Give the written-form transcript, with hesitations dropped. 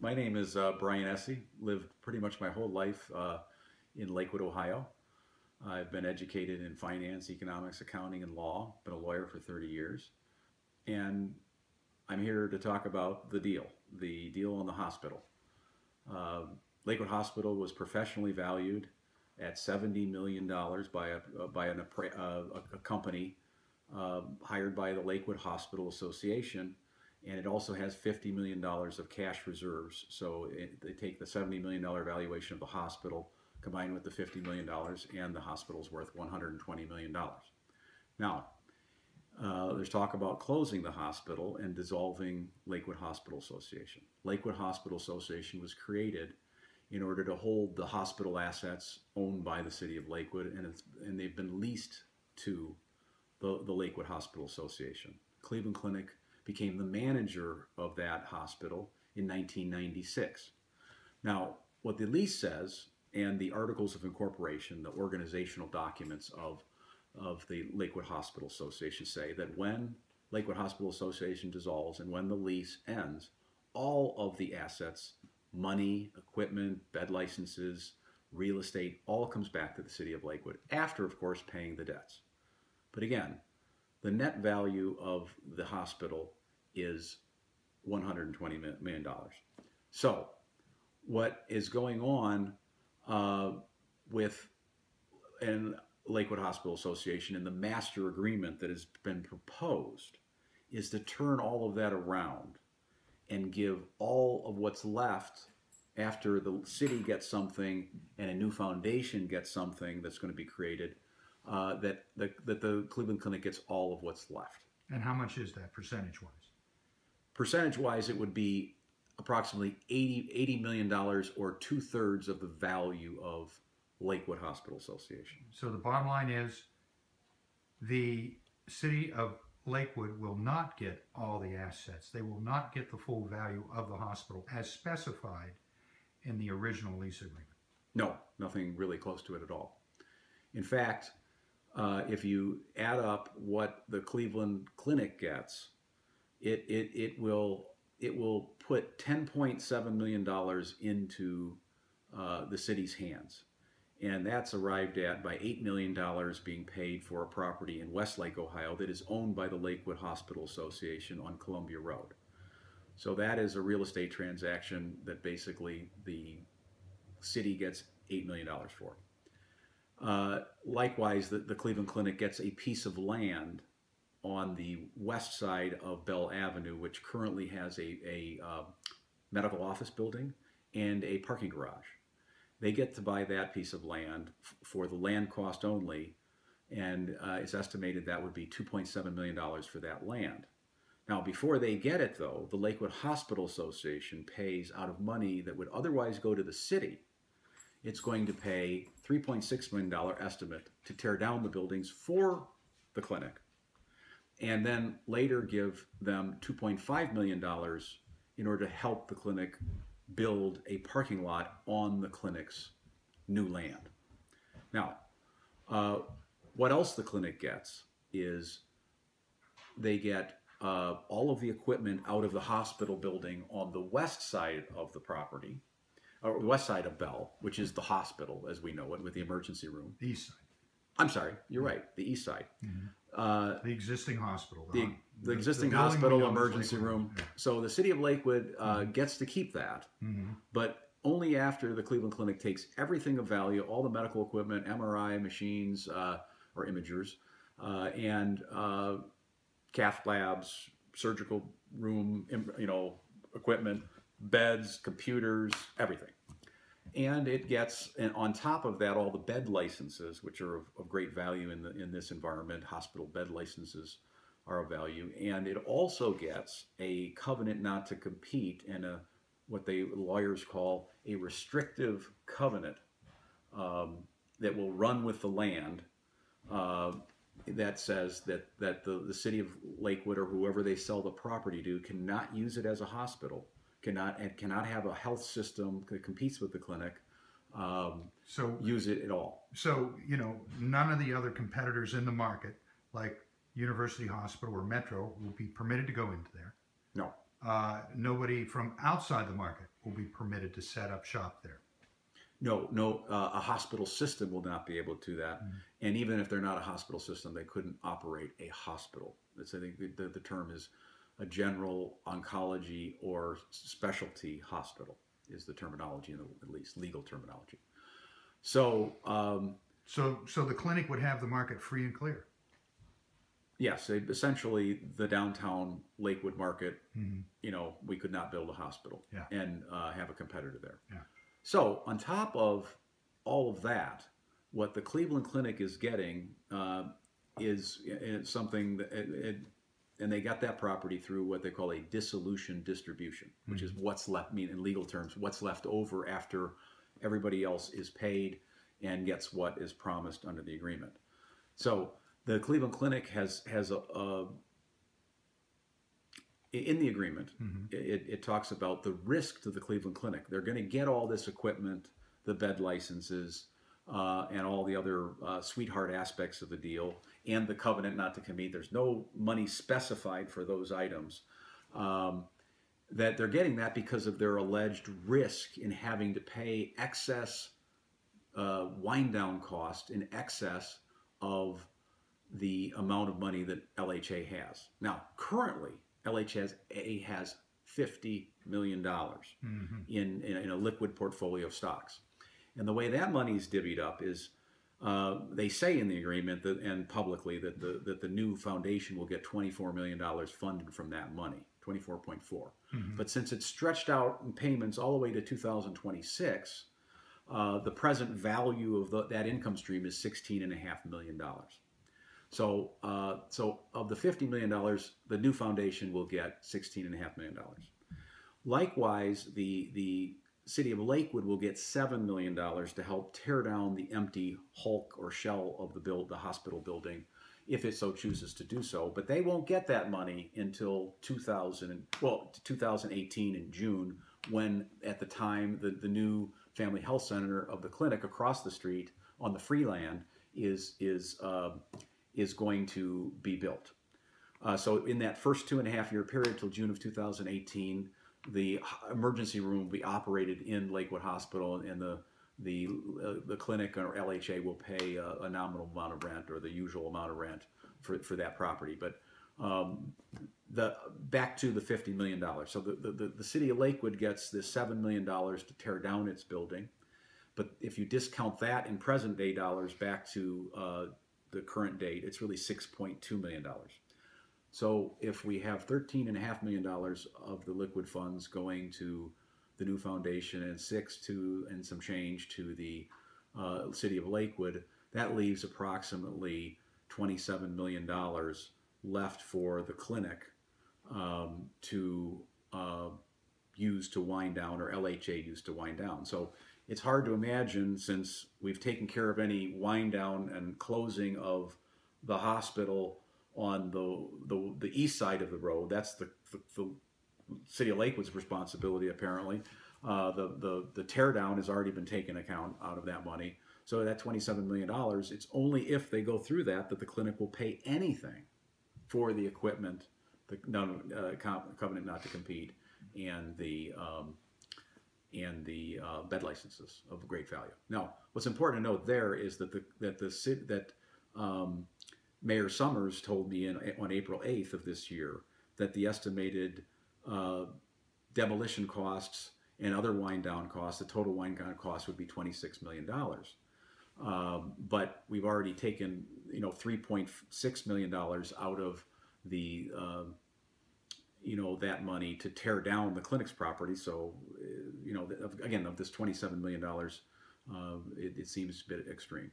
My name is Brian Essi. Lived pretty much my whole life in Lakewood, Ohio. I've been educated in finance, economics, accounting, and law. Been a lawyer for 30 years. And I'm here to talk about the deal on the hospital. Lakewood Hospital was professionally valued at $70 million by a company hired by the Lakewood Hospital Association, and it also has $50 million of cash reserves. So they take the $70 million valuation of the hospital, combined with the $50 million, and the hospital's worth $120 million. Now, there's talk about closing the hospital and dissolving Lakewood Hospital Association. Lakewood Hospital Association was created in order to hold the hospital assets owned by the city of Lakewood, and they've been leased to the Lakewood Hospital Association. Cleveland Clinic became the manager of that hospital in 1996. Now, what the lease says, and the articles of incorporation, the organizational documents of the Lakewood Hospital Association, say that when Lakewood Hospital Association dissolves and when the lease ends, all of the assets, money, equipment, bed licenses, real estate, all comes back to the city of Lakewood, after, of course, paying the debts. But again, the net value of the hospital is $120 million. So what is going on with Lakewood Hospital Association and the master agreement that has been proposed is to turn all of that around and give all of what's left after the city gets something and a new foundation gets something that's going to be created, that the Cleveland Clinic gets all of what's left. And how much is that percentage-wise? Percentage-wise, it would be approximately $80 million, or 2/3 of the value of Lakewood Hospital Association. So the bottom line is the city of Lakewood will not get all the assets. They will not get the full value of the hospital as specified in the original lease agreement. No, nothing really close to it at all. In fact, if you add up what the Cleveland Clinic gets, it will put $10.7 million into the city's hands. And that's arrived at by $8 million being paid for a property in Westlake, Ohio that is owned by the Lakewood Hospital Association on Columbia Road. So that is a real estate transaction that basically the city gets $8 million for. Likewise, the Cleveland Clinic gets a piece of land on the west side of Bell Avenue, which currently has a medical office building and a parking garage. They get to buy that piece of land for the land cost only, and it's estimated that would be $2.7 million for that land. Now, before they get it, though, the Lakewood Hospital Association pays out of money that would otherwise go to the city. It's going to pay $3.6 million estimate to tear down the buildings for the clinic, and then later give them $2.5 million in order to help the clinic build a parking lot on the clinic's new land. Now, what else the clinic gets is they get all of the equipment out of the hospital building on the west side of the property, or west side of Bell, which is the hospital as we know it, with the emergency room. The east side. I'm sorry, you're right, the east side. Mm-hmm. The existing hospital. The existing hospital emergency room. Yeah. So the city of Lakewood gets to keep that, but only after the Cleveland Clinic takes everything of value, all the medical equipment, MRI machines or imagers, and cath labs, surgical room, equipment, beds, computers, everything. And it gets, and on top of that, all the bed licenses, which are of great value in this environment. Hospital bed licenses are of value. And it also gets a covenant not to compete and what the lawyers call a restrictive covenant that will run with the land that says that the city of Lakewood, or whoever they sell the property to, cannot use it as a hospital. Cannot have a health system that competes with the clinic use it at all. So, none of the other competitors in the market, like University Hospital or Metro, will be permitted to go into there. No. Nobody from outside the market will be permitted to set up shop there. No, no, a hospital system will not be able to do that. And even if they're not a hospital system, they couldn't operate a hospital. I think the term is a general oncology or specialty hospital is the terminology, at least legal terminology. So, so the clinic would have the market free and clear. yes, essentially the downtown Lakewood market, we could not build a hospital and have a competitor there. Yeah. So on top of all of that, what the Cleveland Clinic is getting is something that, and they got that property through what they call a dissolution distribution, which is what's left, in legal terms, what's left over after everybody else is paid and gets what is promised under the agreement. So the Cleveland Clinic has in the agreement, it talks about the risk to the Cleveland Clinic. They're going to get all this equipment, the bed licenses, and all the other sweetheart aspects of the deal, and the covenant not to compete. There's no money specified for those items. That they're getting that because of their alleged risk in having to pay excess wind down cost in excess of the amount of money that LHA has. Now, currently, LHA has $50 million in a liquid portfolio of stocks. And the way that money is divvied up is they say in the agreement that, and publicly that the new foundation will get $24 million funded from that money, 24.4. But since it's stretched out in payments all the way to 2026, the present value of that income stream is $16.5 million. So of the $50 million, the new foundation will get $16.5 million. Likewise, the city of Lakewood will get $7 million to help tear down the empty hulk or shell of the hospital building, if it so chooses to do so. But they won't get that money until 2018 in June, when at the time the new family health center of the clinic across the street on the free land is going to be built. So in that first 2.5-year period till June of 2018, the emergency room will be operated in Lakewood Hospital, and the clinic or LHA will pay a nominal amount of rent, or the usual amount of rent for that property. But back to the $50 million. So the city of Lakewood gets this $7 million to tear down its building. But if you discount that in present day dollars back to the current date, it's really $6.2 million. So if we have $13.5 million of the liquid funds going to the new foundation and and some change to the city of Lakewood, that leaves approximately $27 million left for the clinic to use to wind down, or LHA use to wind down. So it's hard to imagine, since we've taken care of any wind down and closing of the hospital on the east side of the road. That's the city of Lakewood's responsibility, apparently. The tear down has already been taken account out of that money. So that $27 million, it's only if they go through that the clinic will pay anything for the equipment, the covenant not to compete, and the bed licenses of great value. Now, what's important to note there is that Mayor Summers told me on April 8th of this year that the estimated demolition costs and other wind down costs, the total wind down cost would be $26 million. But we've already taken $3.6 million out of the that money to tear down the clinic's property. So again, of this $27 million, it seems a bit extreme.